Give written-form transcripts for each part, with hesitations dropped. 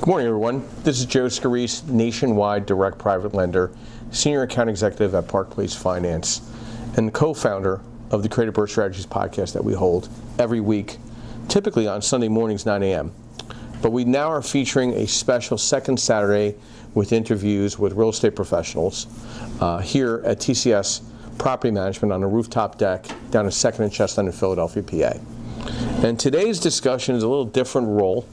Good morning, everyone. This is Joe Scorese, nationwide direct private lender, senior account executive at Park Place Finance, and co-founder of the Creative BRRRR Strategies podcast that we hold every week, typically on Sunday mornings, 9 a.m. But we now are featuring a special second Saturday with interviews with real estate professionals here at TCS Property Management on a rooftop deck down at 2nd and Chestnut in Philadelphia, PA. And today's discussion is a little different role.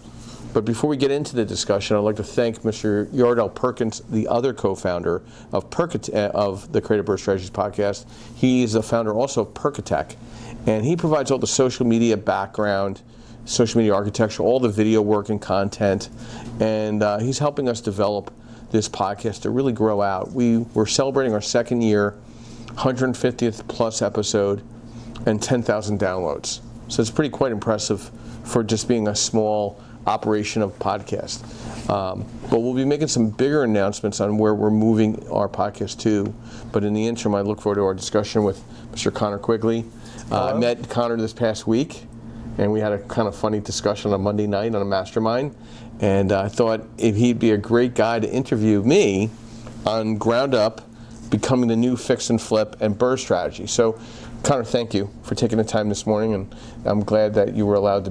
But before we get into the discussion, I'd like to thank Mr. Yardell Perkins, the other co-founder of the Creative BRRRR Strategies podcast. He is the founder also of Perkatech, and he provides all the social media background, social media architecture, all the video work and content, and he's helping us develop this podcast to really grow out. We're celebrating our second year, 150th plus episode, and 10,000 downloads. So it's pretty quite impressive for just being a small operation of podcast. But we'll be making some bigger announcements on where we're moving our podcast to. But in the interim, I look forward to our discussion with Mr. Connor Quigley. I met Connor this past week, and we had a kind of funny discussion on Monday night on a mastermind. And I thought he'd be a great guy to interview me on ground up, becoming the new fix and flip and BRRRR strategy. So, Connor, thank you for taking the time this morning, and I'm glad that you were allowed to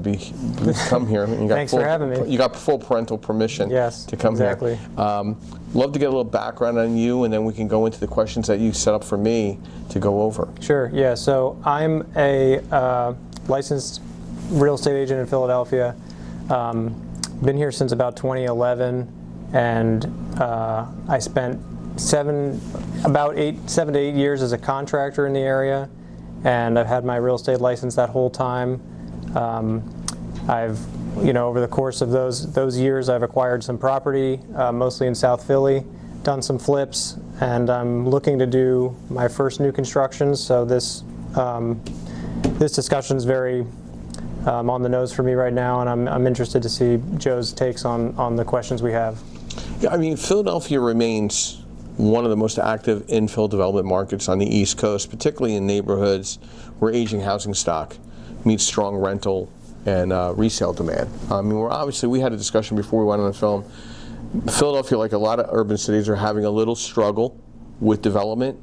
come here. And you got Thanks for having me. You got full parental permission to come exactly. here. Love to get a little background on you, and then we can go into the questions that you set up for me to go over. Sure, yeah. So I'm a licensed real estate agent in Philadelphia. Been here since about 2011, and I spent 7 to 8 years as a contractor in the area, and I've had my real estate license that whole time. I've, over the course of those years, I've acquired some property, mostly in South Philly, done some flips, and I'm looking to do my first new construction. So this discussion is very on the nose for me right now, and I'm interested to see Joe's takes on the questions we have. Yeah, I mean, Philadelphia remains one of the most active infill development markets on the East Coast, particularly in neighborhoods where aging housing stock meets strong rental and resale demand. I mean, we had a discussion before we went on the film. Philadelphia, like a lot of urban cities, are having a little struggle with development.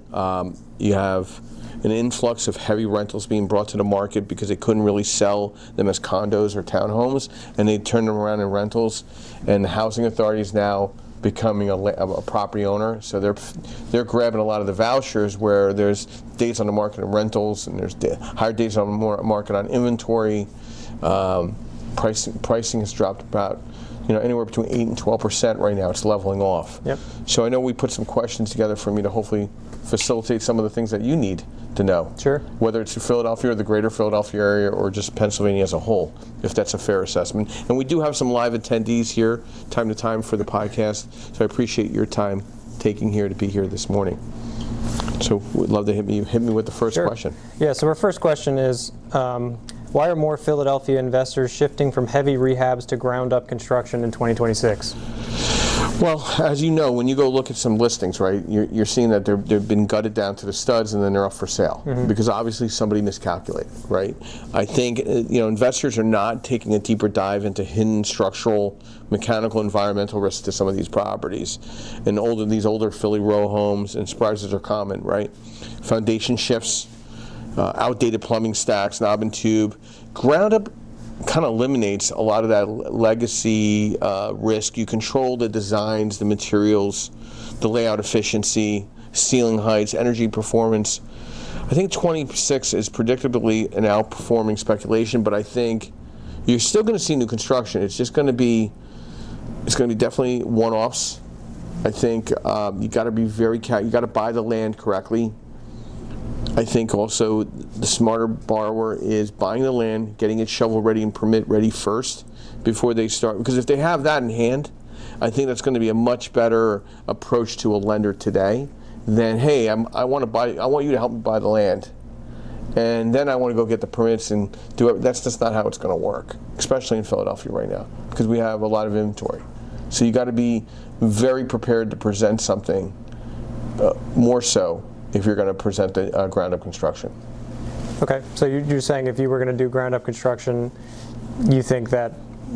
You have an influx of heavy rentals being brought to the market because they couldn't really sell them as condos or townhomes, and they turned them around in rentals. And the housing authorities now becoming a property owner, so they're grabbing a lot of the vouchers where there's days on the market in rentals, and there's higher days on the market on inventory. Pricing has dropped about anywhere between 8 and 12% right now. It's leveling off. Yep. So I know we put some questions together for me to hopefully facilitate some of the things that you need to know. Sure. Whether it's Philadelphia or the greater Philadelphia area or just Pennsylvania as a whole, if that's a fair assessment. And we do have some live attendees here time to time for the podcast, so I appreciate your time taking here to be here this morning. So we'd love to hit me with the first question. Yeah, so our first question is, why are more Philadelphia investors shifting from heavy rehabs to ground-up construction in 2026? Well, as you know, when you go look at some listings, right, you're seeing that they've been gutted down to the studs and then they're up for sale because obviously somebody miscalculated, right? I think investors are not taking a deeper dive into hidden structural, mechanical, environmental risks to some of these properties. And these older Philly row homes and surprises are common, right? Foundation shifts, outdated plumbing stacks, knob and tube. Ground up kind of eliminates a lot of that legacy risk. You control the designs, the materials, the layout efficiency, ceiling heights, energy performance. I think 26 is predictably an outperforming speculation, but I think you're still going to see new construction. It's just going to be definitely one-offs. I think you got to be you got to buy the land correctly. I think also the smarter borrower is buying the land, getting it shovel ready and permit ready first before they start. Because if they have that in hand, I think that's going to be a much better approach to a lender today than, hey, I want you to help me buy the land, and then I want to go get the permits and do it. That's just not how it's going to work, especially in Philadelphia right now, because we have a lot of inventory. So you got to be very prepared to present something more so if you're going to present the ground-up construction. Okay, so you're saying if you were going to do ground-up construction, you think that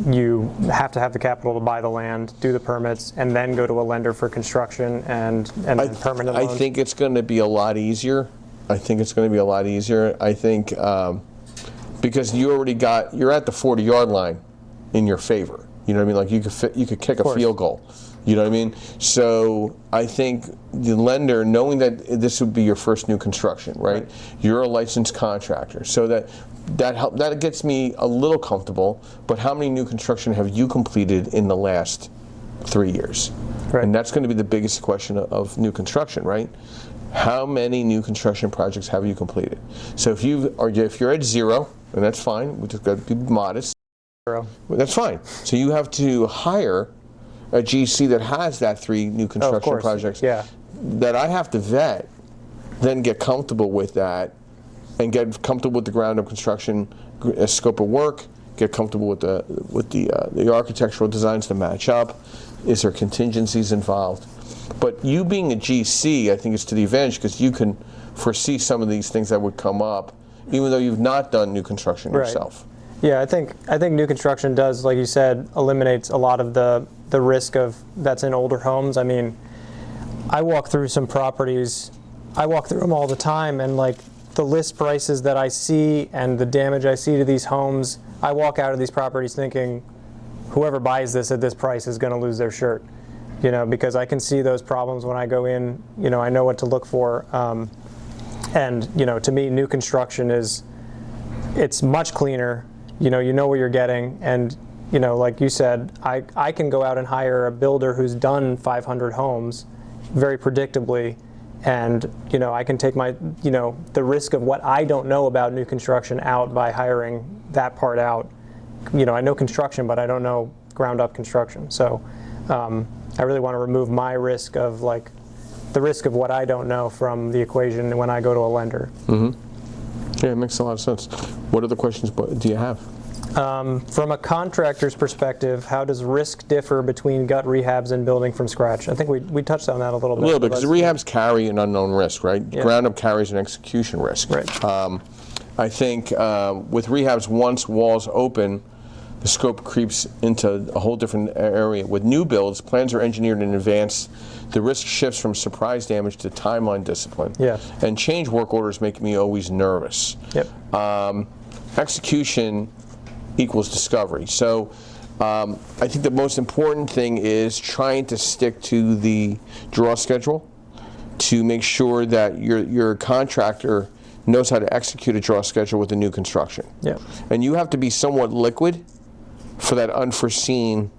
you have to have the capital to buy the land, do the permits, and then go to a lender for construction and then permanent loans? I think it's going to be a lot easier. I think because you're at the 40-yard line in your favor. You know what I mean? Like you could kick a field goal. You know what I mean? So I think the lender, knowing that this would be your first new construction, right? You're a licensed contractor, so that gets me a little comfortable. But how many new construction have you completed in the last 3 years? Right. And that's going to be the biggest question of new construction, right? How many new construction projects have you completed? So if you're at zero, and that's fine, we just got to be modest. Zero. That's fine. So you have to hire a GC that has that 3 new construction projects that I have to vet, then get comfortable with that, and get comfortable with the ground-up construction scope of work, get comfortable with the architectural designs to match up. Is there contingencies involved? But you being a GC, I think it's to the advantage because you can foresee some of these things that would come up, even though you've not done new construction yourself. Yeah, I think new construction does, like you said, eliminates a lot of the risk that's in older homes. I mean, I walk through some properties, I walk through them all the time, and like the list prices that I see and the damage I see to these homes, I walk out of these properties thinking, whoever buys this at this price is going to lose their shirt. You know, because I can see those problems when I go in. You know, I know what to look for, and you know, to me, new construction it's much cleaner. You know what you're getting, and you know, like you said, I can go out and hire a builder who's done 500 homes very predictably, and you know, I can take the risk of what I don't know about new construction out by hiring that part out. You know, I know construction, but I don't know ground up construction. So I really want to remove my risk of the risk of what I don't know from the equation when I go to a lender. Mm-hmm. Yeah, it makes a lot of sense. What other questions do you have? From a contractor's perspective, how does risk differ between gut rehabs and building from scratch? I think we touched on that a little bit. A little bit, because rehabs carry an unknown risk, right? Yeah. Ground up carries an execution risk. Right. I think with rehabs, once walls open, the scope creeps into a whole different area. With new builds, plans are engineered in advance. The risk shifts from surprise damage to timeline discipline. Yeah. And change work orders make me always nervous. Yep. Execution equals discovery. So I think the most important thing is trying to stick to the draw schedule to make sure that your contractor knows how to execute a draw schedule with the new construction. Yeah. And you have to be somewhat liquid for that unforeseen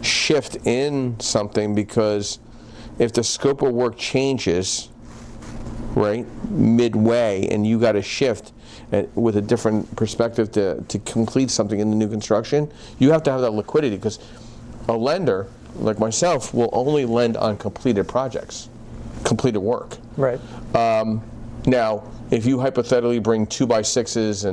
shift in something, because if the scope of work changes, right, midway, and you got to shift with a different perspective to complete something in the new construction, you have to have that liquidity, because a lender like myself will only lend on completed projects, completed work. Right. Now, if you hypothetically bring 2x6s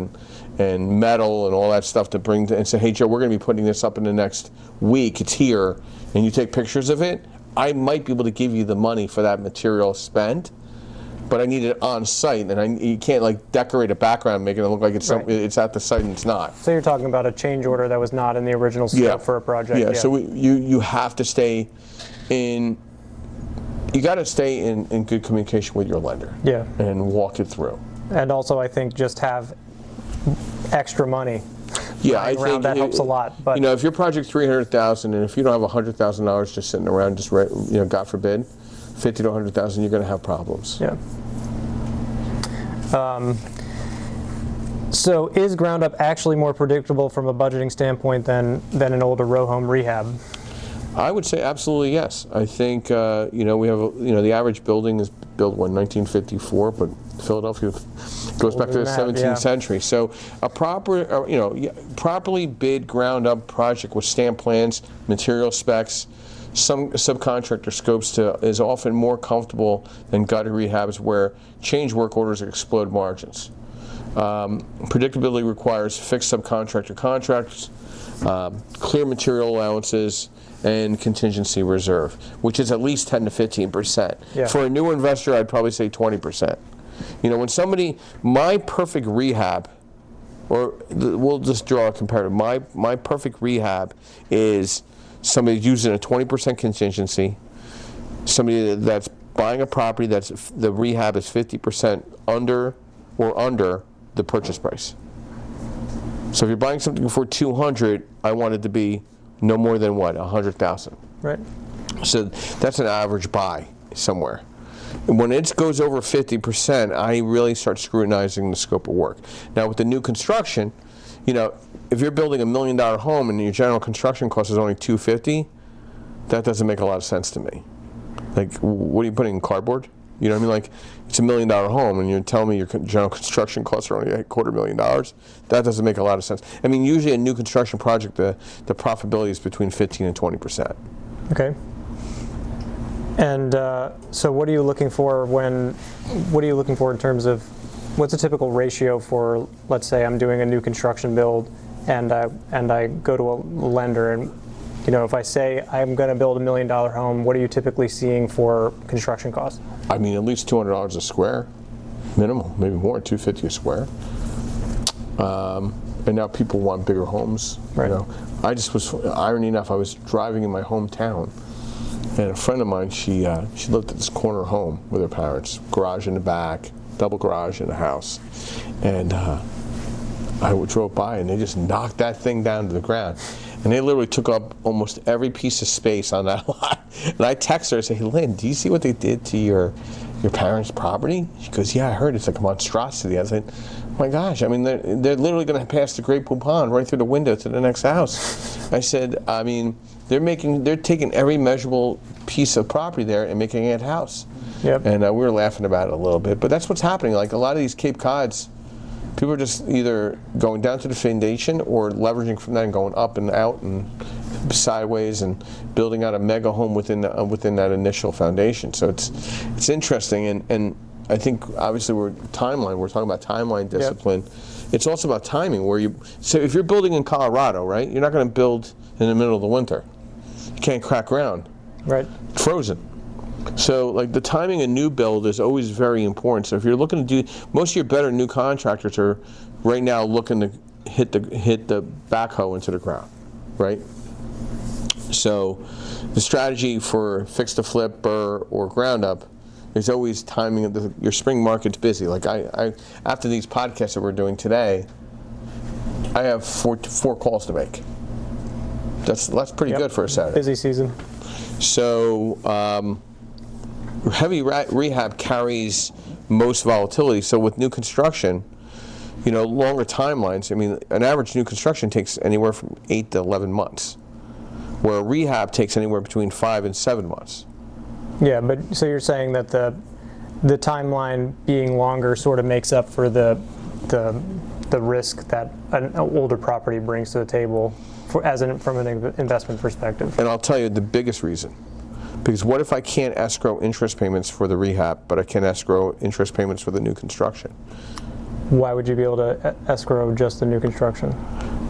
and metal and all that stuff to bring and say, hey Joe, we're going to be putting this up in the next week, it's here, and you take pictures of it, I might be able to give you the money for that material spent, but I need it on site, and you can't like decorate a background, making it look like it's at the site and it's not. So you're talking about a change order that was not in the original scope for a project. Yeah. So you have to stay in. You got to stay in good communication with your lender. Yeah. And walk it through. And also, I think just have extra money. Yeah, I think that helps a lot. But you know, if your project's $300,000, and if you don't have $100,000 just sitting around, just God forbid, $50,000 to $100,000, you're going to have problems. Yeah. So is ground up actually more predictable from a budgeting standpoint than an older row home rehab? I would say absolutely yes. I think we have the average building is built 1954, but Philadelphia goes back to the 17th century. So a properly bid ground up project with stamp plans, material specs, some subcontractor scopes is often more comfortable than gut rehabs where change work orders explode margins. Predictability requires fixed subcontractor contracts, clear material allowances, and contingency reserve, which is at least 10 to 15%. Yeah. For a new investor, I'd probably say 20%. You know, when my perfect rehab we'll just draw a comparative. My perfect rehab is somebody using a 20% contingency, somebody that's buying a property that's the rehab is 50% under the purchase price. So if you're buying something for 200, I want it to be no more than what, 100,000. Right. So that's an average buy somewhere. When it goes over 50%, I really start scrutinizing the scope of work. Now with the new construction, if you're building $1 million home and your general construction cost is only $250, that doesn't make a lot of sense to me. Like, what are you putting in cardboard? You know what I mean? Like, it's $1 million home and you're telling me your general construction costs are only $250,000. That doesn't make a lot of sense. I mean, usually a new construction project, the profitability is between 15 and 20%. Okay. And so what are you looking for in terms of, what's a typical ratio for, let's say I'm doing a new construction build and I go to a lender and, if I say I'm going to build $1 million home, what are you typically seeing for construction costs? I mean, at least $200 a square, minimum, maybe more, $250 a square. And now people want bigger homes. Right. Irony enough, I was driving in my hometown, and a friend of mine, she lived at this corner home with her parents, garage in the back, double garage in the house, and I drove by and they just knocked that thing down to the ground. And they literally took up almost every piece of space on that lot. And I text her and say, hey, Lynn, do you see what they did to your parents' property? She goes, yeah, I heard. It's like a monstrosity. I said, oh my gosh, I mean, they're literally going to pass the Great Pool Pond right through the window to the next house. I said, I mean, they're taking every measurable piece of property there and making it a house. Yep. And we were laughing about it a little bit. But that's what's happening. Like a lot of these Cape Cods, people are just either going down to the foundation or leveraging from that and going up and out and sideways and building out a mega home within that initial foundation. So it's interesting, and I think obviously we're talking about timeline discipline. Yep. It's also about timing. So if you're building in Colorado, right, you're not going to build in the middle of the winter. You can't crack ground. Right. It's frozen. So like the timing of new build is always very important. So if you're looking to do, most of your better new contractors are right now looking to hit the backhoe into the ground, right? So the strategy for fix to flip, BRRRR, or ground up is always timing of your spring market's busy. Like I after these podcasts that we're doing today, I have four calls to make. That's pretty good for a Saturday. Busy season. So heavy rehab carries most volatility. So with new construction, longer timelines. I mean, an average new construction takes anywhere from 8 to 11 months, where a rehab takes anywhere between 5 and 7 months. Yeah, but so you're saying that the timeline being longer sort of makes up for the risk that an older property brings to the table from an investment perspective. And I'll tell you the biggest reason. Because what if I can't escrow interest payments for the rehab, but I can escrow interest payments for the new construction? Why would you be able to escrow just the new construction?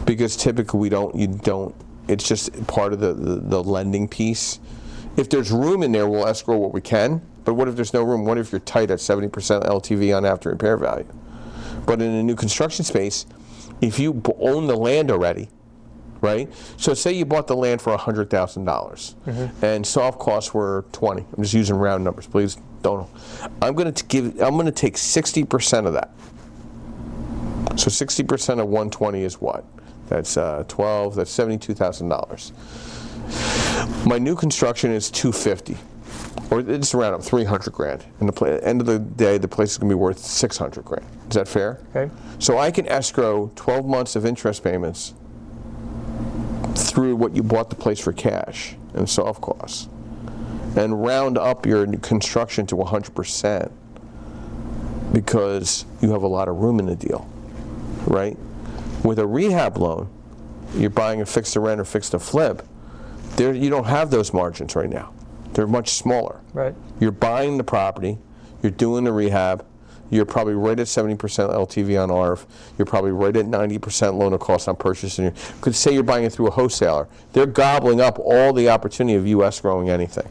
Because typically you don't. It's just part of the lending piece. If there's room in there, we'll escrow what we can. But what if there's no room? What if you're tight at 70% LTV on after repair value? But in a new construction space, if you own the land already, right? So say you bought the land for $100,000 and soft costs were 20. I'm just using round numbers, please don't. I'm going to take 60% of that. So 60% of 120 is what? That's 12. That's $72,000. My new construction is $250, or it's around up 300 grand. And at the end of the day, the place is going to be worth 600 grand. Is that fair? Okay. So I can escrow 12 months of interest payments through what you bought the place for cash and soft costs, and round up your construction to 100% because you have a lot of room in the deal, right? With a rehab loan, you're buying a fix to rent or fix to flip. You don't have those margins right now. They're much smaller. Right. You're buying the property, you're doing the rehab, you're probably right at 70% LTV on ARV, you're probably right at 90% loan of cost on purchasing. You could say you're buying it through a wholesaler. They're gobbling up all the opportunity of you escrowing anything,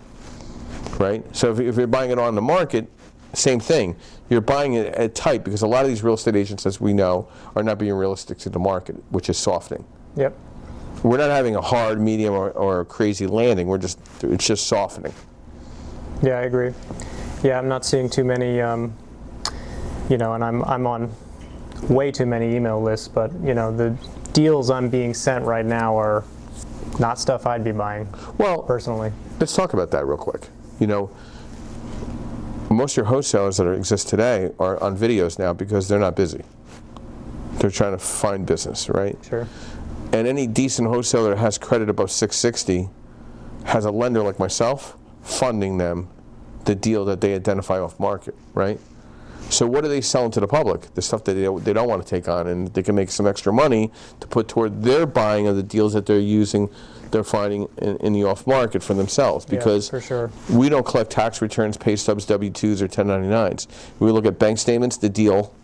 right? So if you're buying it on the market, same thing. You're buying it at tight because a lot of these real estate agents, as we know, are not being realistic to the market, which is softening. Yep. We're not having a hard, medium, or a crazy landing. It's just softening. Yeah, I agree. Yeah, I'm not seeing too many, and I'm on way too many email lists, but the deals I'm being sent right now are not stuff I'd be buying. Well, personally. Let's talk about that real quick. Most of your wholesalers that exist today are on videos now because they're not busy. They're trying to find business, right? Sure. And any decent wholesaler that has credit above 660 has a lender like myself funding them the deal that they identify off market, right? So what are they selling to the public? The stuff that they don't want to take on, and they can make some extra money to put toward their buying of the deals that they're finding in the off market for themselves. Because for sure. We don't collect tax returns, pay stubs, W-2s, or 1099s. We look at bank statements, the deal,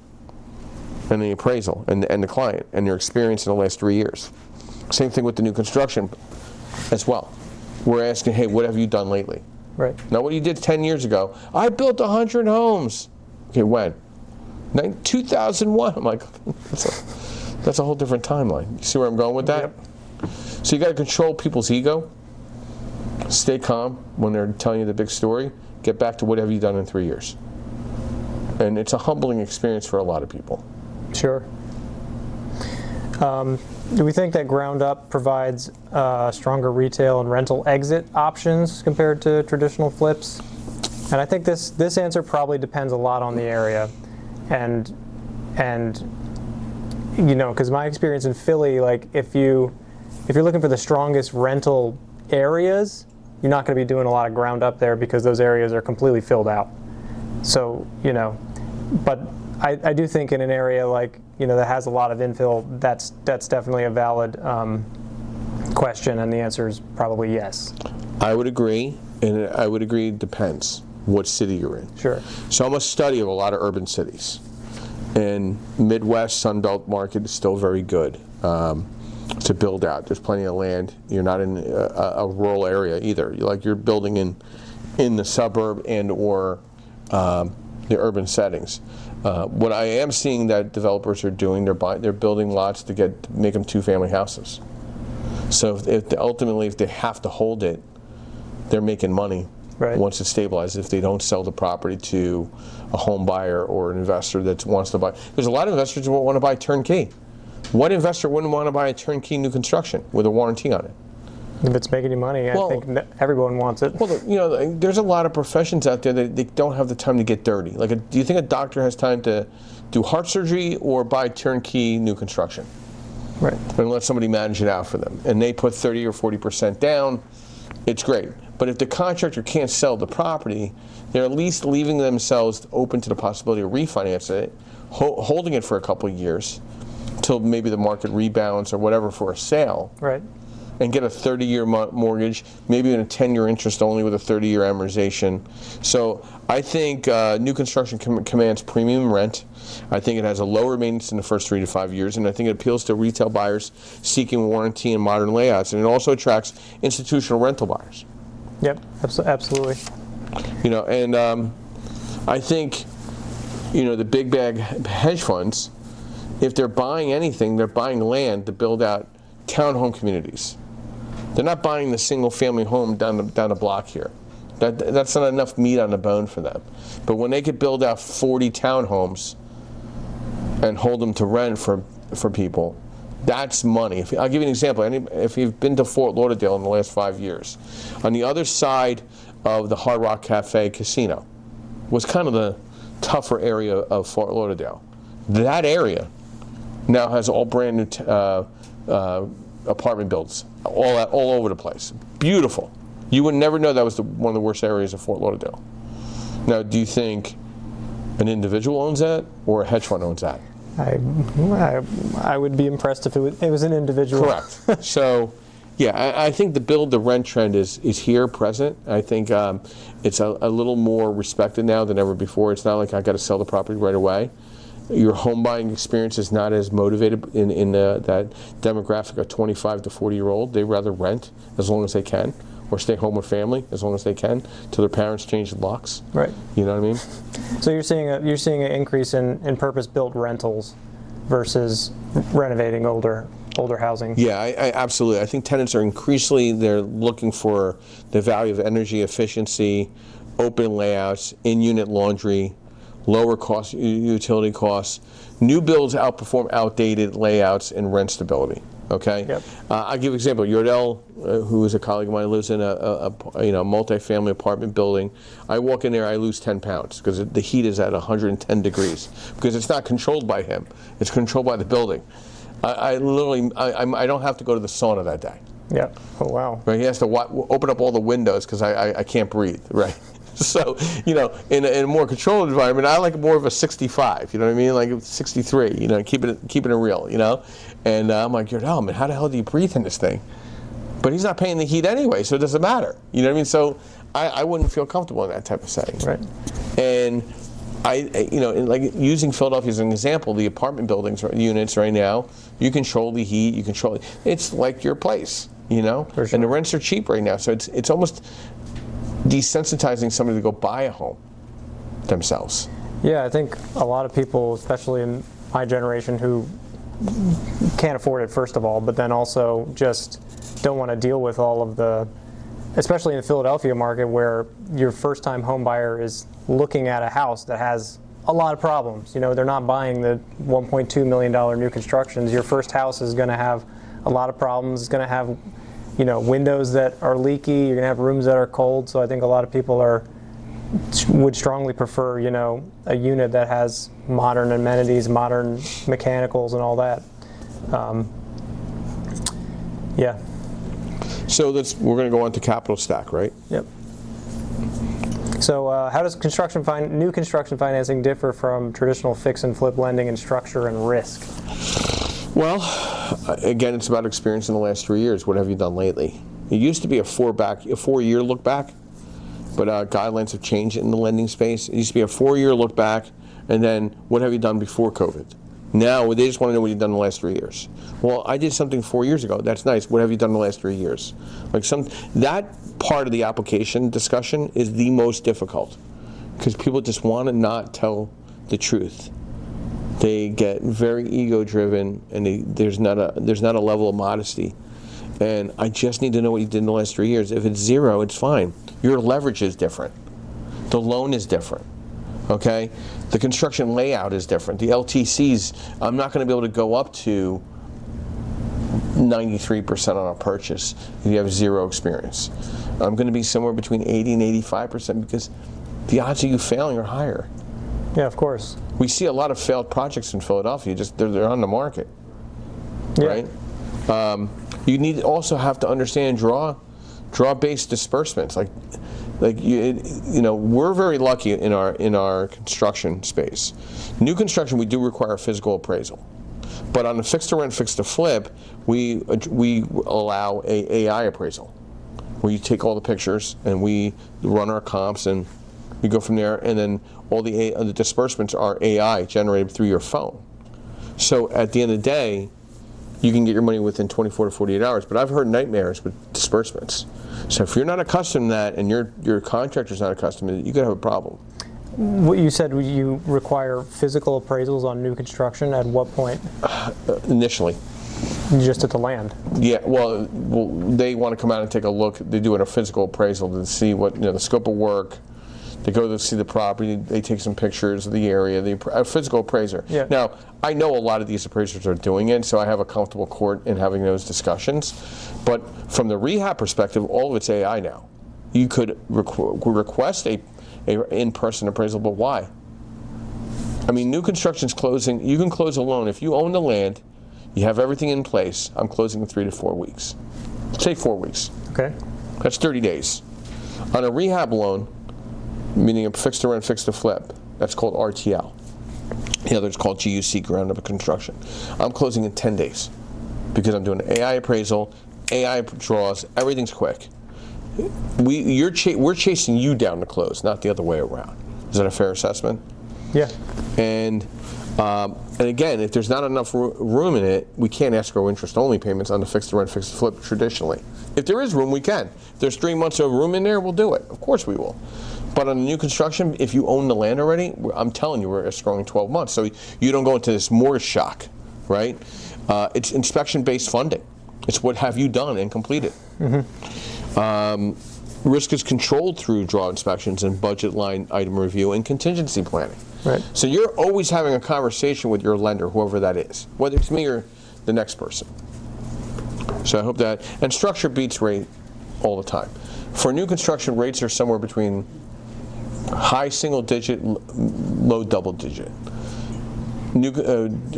and the appraisal, and the client, and their experience in the last 3 years. Same thing with the new construction as well. We're asking, hey, what have you done lately? Right. Not what you did 10 years ago. I built 100 homes. Okay, when? 2001. I'm like, that's a whole different timeline. You see where I'm going with that? Yep. So you got to control people's ego. Stay calm when they're telling you the big story. Get back to what have you done in 3 years. And it's a humbling experience for a lot of people. Sure. Do we think that ground up provides stronger retail and rental exit options compared to traditional flips? And I think this answer probably depends a lot on the area, and because my experience in Philly, like if you're looking for the strongest rental areas, you're not going to be doing a lot of ground up there because those areas are completely filled out. So but I do think in an area like that has a lot of infill, that's definitely a valid question, and the answer is probably yes. I would agree, and I would agree it depends what city you're in. Sure. So I'm a study of a lot of urban cities, and Midwest Sunbelt market is still very good to build out. There's plenty of land. You're not in a rural area either. You're building in the suburb and or the urban settings. What I am seeing that developers are doing, they're building lots to make them two-family houses. So ultimately, if they have to hold it, they're making money. Right. Once it's stabilized, if they don't sell the property to a home buyer or an investor that wants to buy. There's a lot of investors who want to buy turnkey. What investor wouldn't want to buy a turnkey new construction with a warranty on it? If it's making you money, I think everyone wants it. Well, there's a lot of professions out there that they don't have the time to get dirty. Do you think a doctor has time to do heart surgery or buy turnkey new construction? Right. And let somebody manage it out for them. And they put 30 or 40% down, it's great. But if the contractor can't sell the property, they're at least leaving themselves open to the possibility of refinancing it, holding it for a couple of years, till maybe the market rebounds or whatever for a sale. Right. And get a 30-year mortgage, maybe in a 10-year interest only with a 30-year amortization. So I think new construction commands premium rent. I think it has a lower maintenance in the first 3 to 5 years, and I think it appeals to retail buyers seeking warranty and modern layouts, and it also attracts institutional rental buyers. Yep, absolutely. And I think, the big bag hedge funds, if they're buying anything, they're buying land to build out townhome communities. They're not buying the single-family home down the block here. That's not enough meat on the bone for them. But when they could build out 40 townhomes and hold them to rent for people, that's money. I'll give you an example. If you've been to Fort Lauderdale in the last 5 years, on the other side of the Hard Rock Cafe Casino was kind of the tougher area of Fort Lauderdale. That area now has all brand new apartment buildings all over the place. Beautiful. You would never know that was one of the worst areas of Fort Lauderdale. Now, do you think an individual owns that or a hedge fund owns that? I would be impressed if it was an individual. Correct. So, yeah, I think the build-to-rent trend is here, present. I think it's a little more respected now than ever before. It's not like I got to sell the property right away. Your home buying experience is not as motivated in that demographic of 25 to 40-year-old. They rather rent as long as they can, or stay home with family as long as they can till their parents change the locks. Right. You know what I mean? So you're seeing an increase in purpose-built rentals versus renovating older housing. Yeah, I absolutely. I think tenants are increasingly, they're looking for the value of energy efficiency, open layouts, in-unit laundry, lower cost utility costs. New builds outperform outdated layouts and rent stability. Okay. Yep. I'll give an example. Yordell, who is a colleague of mine, lives in a multi-family apartment building. I walk in there, I lose 10 pounds because the heat is at 110 degrees because it's not controlled by him. It's controlled by the building. I don't have to go to the sauna that day. Yeah. Oh wow. Right. He has to open up all the windows because I can't breathe. Right. So, in a more controlled environment, I like more of a 65, you know what I mean? Like 63, keeping it real, And I'm like, oh man, how the hell do you breathe in this thing? But he's not paying the heat anyway, so it doesn't matter. You know what I mean? So I wouldn't feel comfortable in that type of setting. Right. And like using Philadelphia as an example, the apartment buildings units right now, you control the heat, you control it. It's like your place, For sure. And the rents are cheap right now, so it's almost desensitizing somebody to go buy a home themselves. Yeah, I think a lot of people, especially in my generation, who can't afford it, first of all, but then also just don't want to deal with all of especially in the Philadelphia market, where your first-time home buyer is looking at a house that has a lot of problems. They're not buying the $1.2 million new constructions. Your first house is going to have a lot of problems. It's going to have windows that are leaky, you're going to have rooms that are cold, so I think a lot of people would strongly prefer, a unit that has modern amenities, modern mechanicals, and all that. Yeah. So we're going to go on to capital stack, right? Yep. So how does new construction financing differ from traditional fix and flip lending in structure and risk? Well, again, it's about experience in the last 3 years. What have you done lately? It used to be a 4-year look back, but guidelines have changed in the lending space. It used to be a 4-year look back, and then what have you done before COVID? Now they just want to know what you've done in the last 3 years. Well, I did something 4 years ago. That's nice. What have you done in the last 3 years? That part of the application discussion is the most difficult because people just want to not tell the truth. They get very ego-driven, and there's not a level of modesty. And I just need to know what you did in the last 3 years. If it's zero, it's fine. Your leverage is different. The loan is different. Okay? The construction layout is different. The LTCs, I'm not going to be able to go up to 93% on a purchase if you have zero experience. I'm going to be somewhere between 80 and 85% because the odds of you failing are higher. Yeah, of course. We see a lot of failed projects in Philadelphia. They're on the market, yeah. Right? You need also have to understand draw-based disbursements. Like we're very lucky in our construction space. New construction, we do require a physical appraisal, but on the fixed to rent, fixed to flip, we allow a AI appraisal, where you take all the pictures and we run our comps and we go from there, and then all the disbursements are AI generated through your phone. So at the end of the day, you can get your money within 24 to 48 hours. But I've heard nightmares with disbursements. So if you're not accustomed to that and your contractor's not accustomed to it, you could have a problem. What you said, you require physical appraisals on new construction. At what point? Initially. Just at the land? Yeah, well, they want to come out and take a look. They do a physical appraisal to see what the scope of work. They go to see the property, they take some pictures of the area, a physical appraiser. Yeah. Now, I know a lot of these appraisers are doing it, so I have a comfortable court in having those discussions. But from the rehab perspective, all of it's AI now. You could request a in-person appraisal, but why? I mean, new construction's closing, you can close a loan. If you own the land, you have everything in place, I'm closing in 3 to 4 weeks. Say 4 weeks. Okay. That's 30 days. On a rehab loan, meaning a fixed to rent, fixed to flip, that's called RTL. The other is called GUC, ground up construction. I'm closing in 10 days because I'm doing AI appraisal, AI draws, everything's quick. We're chasing you down to close, not the other way around. Is that a fair assessment? Yeah. And And again, if there's not enough room in it, we can't escrow interest-only payments on the fixed-to-rent, fixed-to-flip traditionally. If there is room, we can. If there's 3 months of room in there, we'll do it. Of course we will. But on the new construction, if you own the land already, I'm telling you, we're escrowing 12 months. So you don't go into this mortgage shock, right? It's inspection-based funding. It's what have you done and completed. Risk is controlled through draw inspections and budget line item review and contingency planning. Right. So you're always having a conversation with your lender, whoever that is, whether it's me or the next person. So I hope that, and structure beats rate all the time. For new construction, rates are somewhere between high single digit, low double digit. New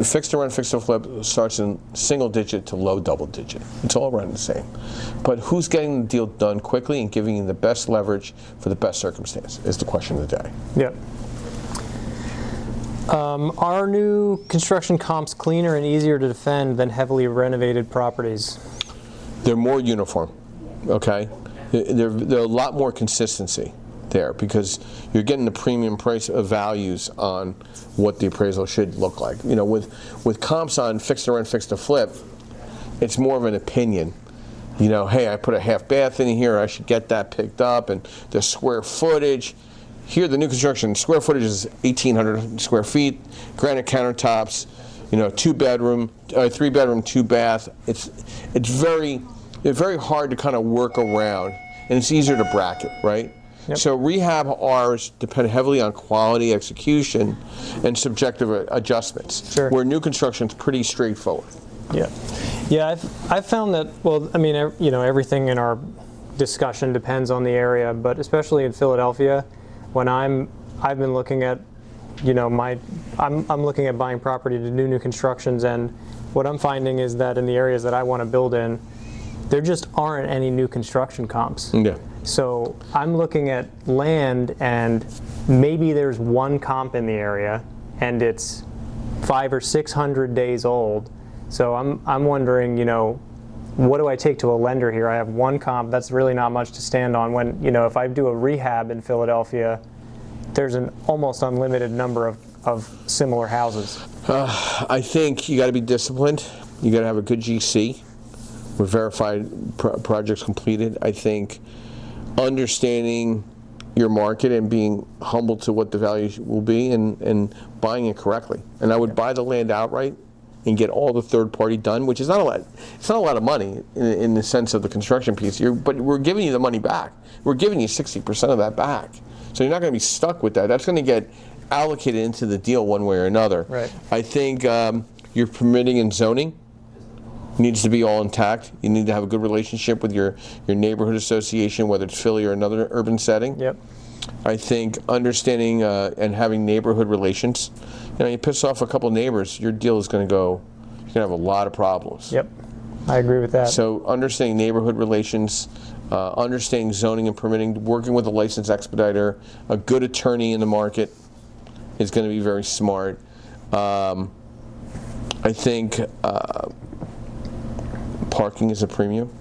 fixed to rent, fixed to flip starts in single digit to low double digit. It's all around the same. But who's getting the deal done quickly and giving you the best leverage for the best circumstance is the question of the day. Yep. Are new construction comps cleaner and easier to defend than heavily renovated properties? They're more uniform, okay? They're a lot more consistency there because you're getting the premium price of values on what the appraisal should look like. You know, with comps on fixed to rent, fixed to flip, it's more of an opinion. You know, hey, I put a half bath in here, I should get that picked up, and the square footage. Here, the new construction square footage is 1,800 square feet, granite countertops, you know, 2-bedroom, 3-bedroom, 2-bath. It's very hard to kind of work around, and it's easier to bracket, right? Yep. So rehab Rs depend heavily on quality, execution, and subjective adjustments. Sure. Where new construction is pretty straightforward. Yeah, yeah. I've found that. Well, I mean, you know, everything in our discussion depends on the area, but especially in Philadelphia, when I've been looking at, you know, I'm looking at buying property to do new constructions, and what I'm finding is that in the areas that I want to build in, there just aren't any new construction comps. Yeah. So I'm looking at land, and maybe there's one comp in the area, and it's 500 or 600 days old. So I'm wondering, you know, what do I take to a lender here? I have one comp. That's really not much to stand on. When, you know, if I do a rehab in Philadelphia, there's an almost unlimited number of similar houses. I think you got to be disciplined. You got to have a good GC with verified projects completed. I think understanding your market and being humble to what the value will be and buying it correctly. And I would buy the land outright and get all the third party done, which is not a lot. It's not a lot of money in the sense of the construction piece. But we're giving you the money back. We're giving you 60% of that back. So you're not going to be stuck with that. That's going to get allocated into the deal one way or another. Right. I think your permitting and zoning needs to be all intact. You need to have a good relationship with your neighborhood association, whether it's Philly or another urban setting. Yep. I think understanding and having neighborhood relations. You know, you piss off a couple neighbors, your deal is going to go. You're going to have a lot of problems. Yep. I agree with that. So understanding neighborhood relations, understanding zoning and permitting, working with a licensed expediter, a good attorney in the market is going to be very smart. I think parking is a premium.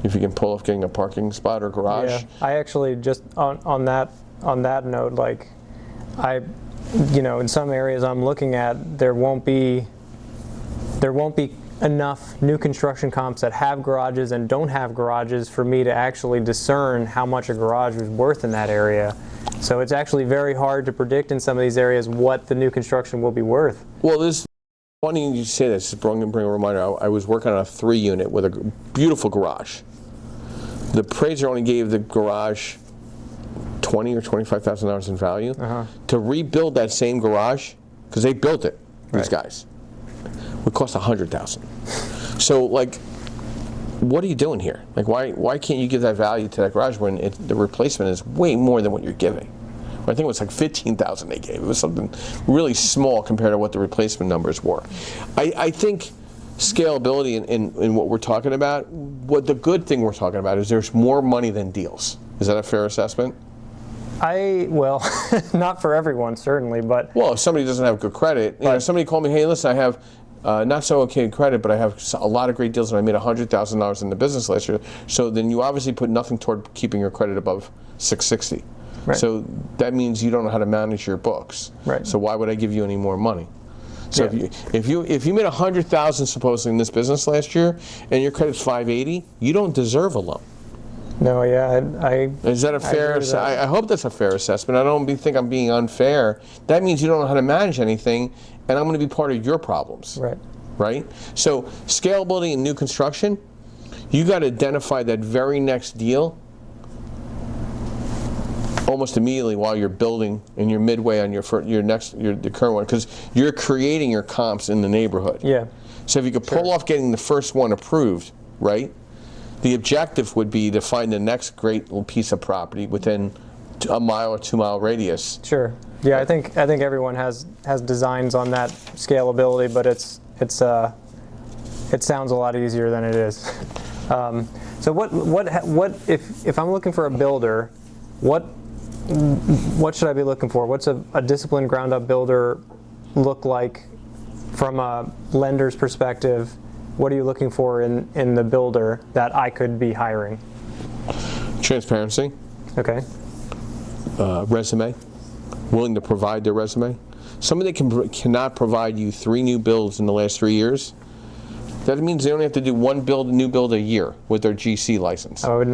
If you can pull off getting a parking spot or garage. Yeah, I actually just on that note, like you know, in some areas I'm looking at, there won't be enough new construction comps that have garages and don't have garages for me to actually discern how much a garage is worth in that area. So it's actually very hard to predict in some of these areas what the new construction will be worth. Well, this funny you say this. Bring a reminder. I was working on a 3-unit with a beautiful garage. The appraiser only gave the garage $20,000 or $25,000 in value. To rebuild that same garage, because they built it, these guys, would cost $100,000. So, like, what are you doing here? Like, why can't you give that value to that garage when the replacement is way more than what you're giving? I think it was like $15,000 they gave. It was something really small compared to what the replacement numbers were. I think scalability in what we're talking about, what the good thing we're talking about is there's more money than deals. Is that a fair assessment? Well, not for everyone, certainly, but... Well, if somebody doesn't have good credit, you know, somebody called me, hey, listen, I have not so okay credit, but I have a lot of great deals and I made $100,000 in the business last year. So then you obviously put nothing toward keeping your credit above 660. Right. So that means you don't know how to manage your books. Right. So why would I give you any more money? So Yeah. if you made 100,000 supposedly in this business last year, and your credit's 580, you don't deserve a loan. No, yeah, Is that a fair? agree with that. I hope that's a fair assessment. I don't think I'm being unfair. That means you don't know how to manage anything, and I'm going to be part of your problems. right. Right? So scalability in new construction, you got to identify that very next deal almost immediately while you're building and you're midway on the current one, because you're creating your comps in the neighborhood. Yeah. So if you could pull off getting the first one approved, right? The objective would be to find the next great little piece of property within a mile or 2 mile radius. Sure. Yeah, I think everyone has designs on that scalability, but it sounds a lot easier than it is. So what if I'm looking for a builder, what should I be looking for? What's a disciplined ground up builder look like from a lender's perspective? What are you looking for in the builder that I could be hiring? Transparency. Okay. Resume. Willing to provide their resume. Somebody that cannot provide you 3 new builds in the last 3 years, that means they only have to do new build a year with their GC license. I would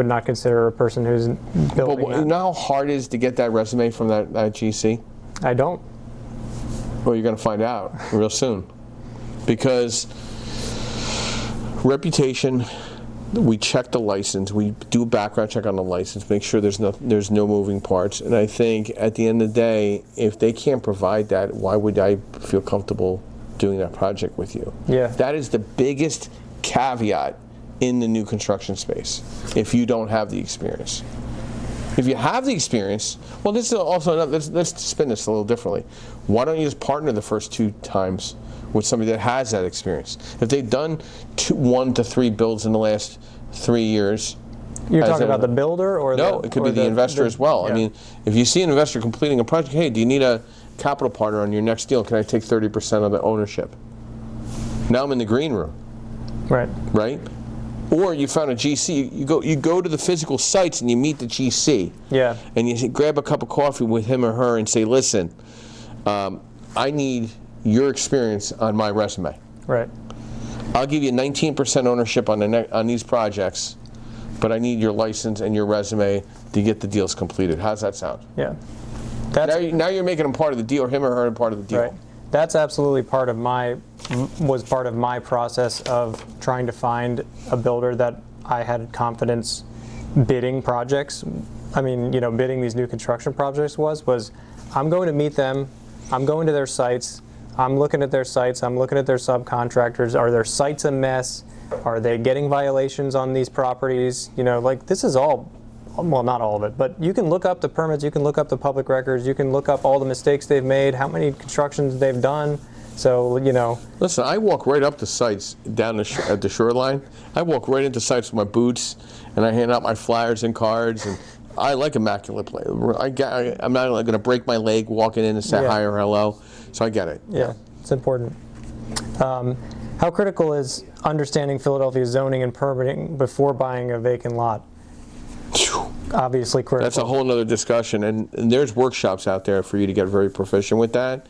not consider a person who's building But you know how hard it is to get that resume from that GC? I don't. Well, you're going to find out real soon. Because reputation, we check the license, we do a background check on the license, make sure there's no moving parts. And I think at the end of the day, if they can't provide that, why would I feel comfortable doing that project with you? Yeah. That is the biggest caveat in the new construction space, if you don't have the experience. If you have the experience, well, this is also another, let's spin this a little differently. Why don't you just partner the first 2 times with somebody that has that experience? If they've done 1 to 3 builds in the last 3 years. You're talking about the builder or no, it could be the investor as well. Yeah. I mean, if you see an investor completing a project, hey, do you need a capital partner on your next deal? Can I take 30% of the ownership? Now I'm in the green room. Right. Right? Or you found a GC, you go to the physical sites and you meet the GC. Yeah. And you grab a cup of coffee with him or her and say, listen, I need your experience on my resume. Right. I'll give you 19% ownership on these projects, but I need your license and your resume to get the deals completed. How's that sound? Yeah. Now you're making him part of the deal, or him or her part of the deal. Right. That's absolutely part of my process of trying to find a builder that I had confidence bidding projects. I mean, bidding these new construction projects was I'm going to meet them, I'm going to their sites, I'm looking at their sites, I'm looking at their subcontractors. Are their sites a mess? Are they getting violations on these properties? This is all, well, not all of it, but you can look up the permits, you can look up the public records, you can look up all the mistakes they've made, how many constructions they've done. So, Listen, I walk right up to sites down at the shoreline. I walk right into sites with my boots, and I hand out my flyers and cards, and I like immaculate play. I'm not going to break my leg walking in and say hi or hello, so I get it. Yeah, it's important. How critical is understanding Philadelphia's zoning and permitting before buying a vacant lot? Obviously critical. That's a whole other discussion, and there's workshops out there for you to get very proficient with that.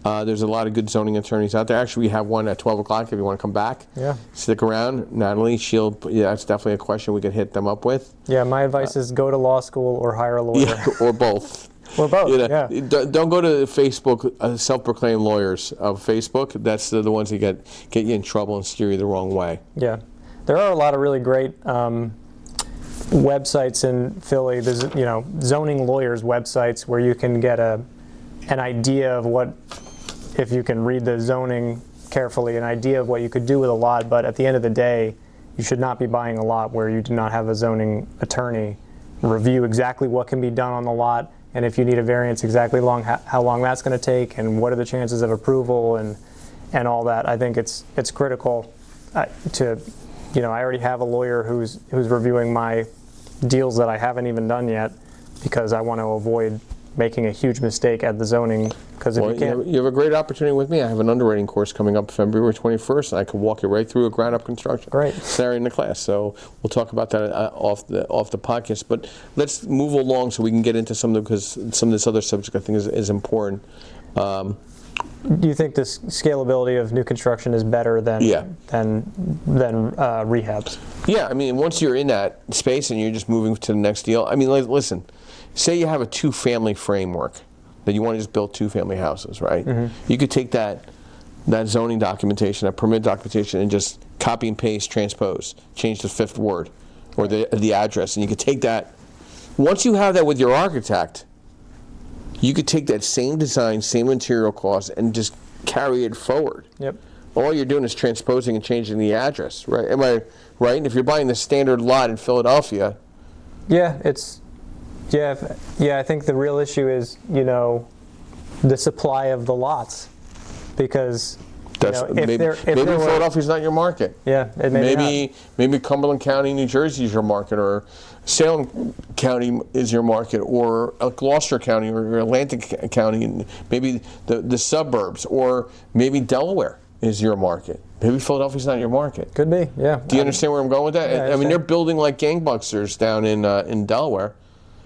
There's a lot of good zoning attorneys out there. Actually, we have one at 12 o'clock if you want to come back. Yeah. Stick around. Natalie, that's definitely a question we could hit them up with. Yeah, my advice is go to law school or hire a lawyer. Yeah, or both. Or both, yeah. Don't go to Facebook, self-proclaimed lawyers of Facebook. That's the ones that get you in trouble and steer you the wrong way. Yeah. There are a lot of really great websites in Philly. There's, zoning lawyers websites where you can get an idea of what, if you can read the zoning carefully, an idea of what you could do with a lot. But at the end of the day, you should not be buying a lot where you do not have a zoning attorney review exactly what can be done on the lot, and if you need a variance, exactly how long that's going to take, and what are the chances of approval, and all that. I think it's critical to, I already have a lawyer who's reviewing my deals that I haven't even done yet, because I want to avoid making a huge mistake at the zoning. Because if you can't, you have a great opportunity with me. I have an underwriting course coming up February 21st, and I can walk you right through a ground-up construction. Great. Scenario in the class. So we'll talk about that off the podcast. But let's move along so we can get into because some of this other subject I think is important. do you think the scalability of new construction is better than rehabs? Yeah, I mean, once you're in that space and you're just moving to the next deal, I mean, listen, say you have a 2-family framework that you want to just build 2-family houses, right? You could take that zoning documentation, that permit documentation, and just copy and paste, transpose, change the 5th word or the address, and you could take that. Once you have that with your architect, you could take that same design, same material cost, and just carry it forward. Yep. All you're doing is transposing and changing the address, right? Am I right? And if you're buying the standard lot in Philadelphia, I think the real issue is, the supply of the lots, because maybe Philadelphia's not your market. Yeah, it maybe Cumberland County, New Jersey is your market, or Salem County is your market, or Gloucester County, or Atlantic County, and maybe the suburbs, or maybe Delaware is your market. Maybe Philadelphia's not your market. Could be, yeah. Do you understand where I'm going with that? Yeah, I mean, they're building like gangbusters down in Delaware.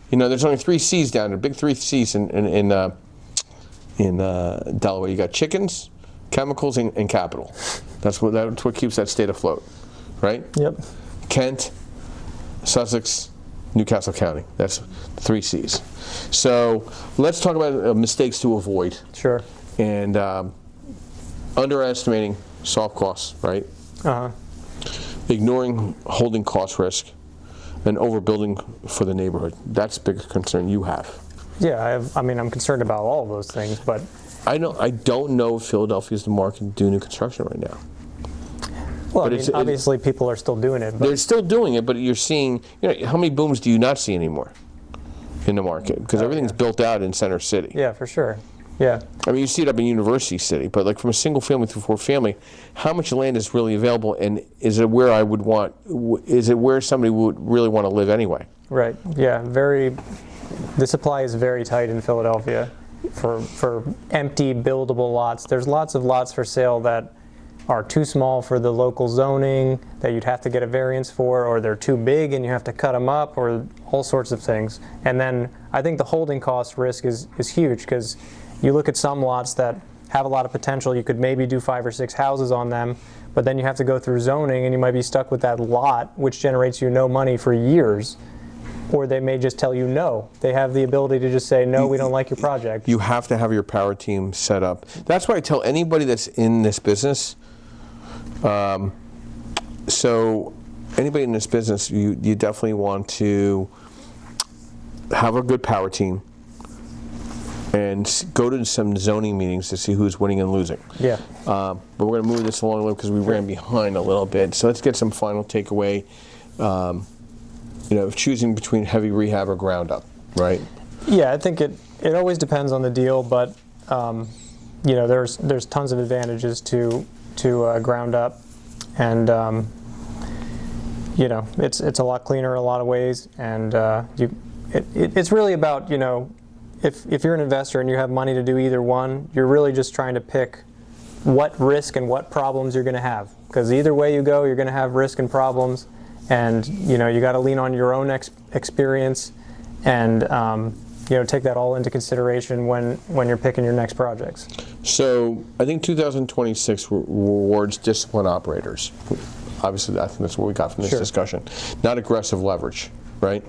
There's only 3 C's down there, big 3 C's in Delaware. You got chickens, chemicals, and capital. That's what keeps that state afloat, right? Yep. Kent, Sussex, Newcastle County. That's 3 C's. So let's talk about mistakes to avoid. Sure. And underestimating soft costs, right? Ignoring holding cost risk, and overbuilding for the neighborhood. That's a big concern you have. Yeah, I'm concerned about all of those things, but I don't know if Philadelphia is the market to do new construction right now. Well, obviously people are still doing it. But they're still doing it, but you're seeing, how many booms do you not see anymore in the market? Because everything's built out in Center City. Yeah, for sure. Yeah. I mean, you see it up in University City, but like from a single family to 4-family, how much land is really available, and is it where is it where somebody would really want to live anyway? Right. Yeah. The supply is very tight in Philadelphia for empty buildable lots. There's lots of lots for sale that are too small for the local zoning that you'd have to get a variance for, or they're too big and you have to cut them up, or all sorts of things. And then I think the holding cost risk is huge, because you look at some lots that have a lot of potential. You could maybe do 5 or 6 houses on them, but then you have to go through zoning and you might be stuck with that lot, which generates you no money for years. Or they may just tell you no. They have the ability to just say, no, we don't like your project. You have to have your power team set up. That's why I tell anybody that's in this business, so anybody in this business, you definitely want to have a good power team and go to some zoning meetings to see who's winning and losing. Yeah. But we're going to move this along a little because we ran behind a little bit. So let's get some final takeaway. Choosing between heavy rehab or ground up, right? Yeah, I think it always depends on the deal, but there's tons of advantages to ground up, and it's a lot cleaner in a lot of ways, and it's really about if you're an investor and you have money to do either one, you're really just trying to pick what risk and what problems you're going to have, because either way you go, you're going to have risk and problems. And you got to lean on your own experience, and take that all into consideration when you're picking your next projects. So I think 2026 rewards disciplined operators. Obviously, I think that's what we got from this discussion. Not aggressive leverage, right?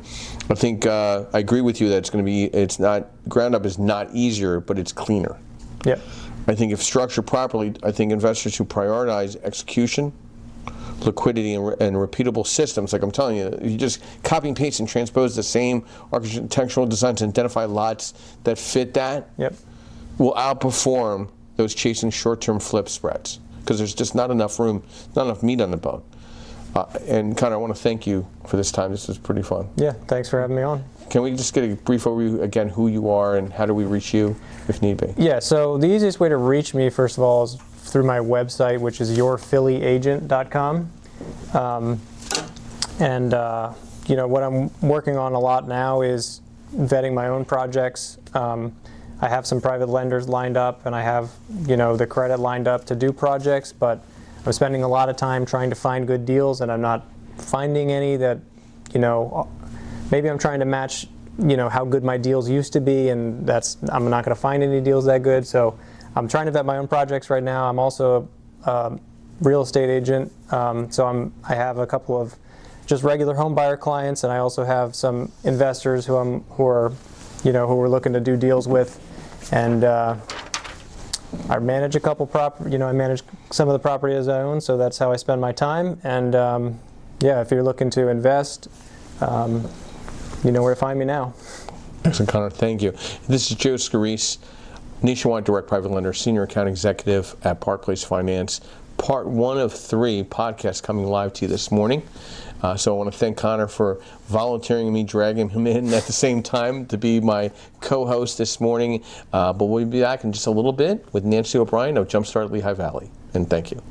I think I agree with you that it's not ground up is not easier, but it's cleaner. Yep. I think if structured properly, I think investors who prioritize execution, liquidity, and repeatable systems, like I'm telling you, you just copy and paste and transpose the same architectural designs and identify lots that fit that, will outperform those chasing short-term flip spreads, because there's just not enough room, not enough meat on the bone. And Connor, I want to thank you for this time. This was pretty fun. Yeah, thanks for having me on. Can we just get a brief overview again, who you are and how do we reach you if need be? Yeah, so the easiest way to reach me, first of all, is through my website, which is yourphillyagent.com. What I'm working on a lot now is vetting my own projects. I have some private lenders lined up, and I have the credit lined up to do projects, but I'm spending a lot of time trying to find good deals, and I'm not finding any that, maybe I'm trying to match, how good my deals used to be, and I'm not going to find any deals that good. So I'm trying to vet my own projects right now. I'm also a real estate agent, so I have a couple of just regular home buyer clients, and I also have some investors who are looking to do deals with, and I manage a couple I manage some of the properties I own, so that's how I spend my time. And yeah, if you're looking to invest, you know where to find me now. Excellent, Connor. Thank you. This is Joe Scorese, Nationwide Direct Private Lender, Senior Account Executive at Park Place Finance. Part 1 of 3 podcasts coming live to you this morning. So I want to thank Connor for volunteering me, dragging him in at the same time to be my co-host this morning. But we'll be back in just a little bit with Nancy O'Brien of Jumpstart Lehigh Valley. And thank you.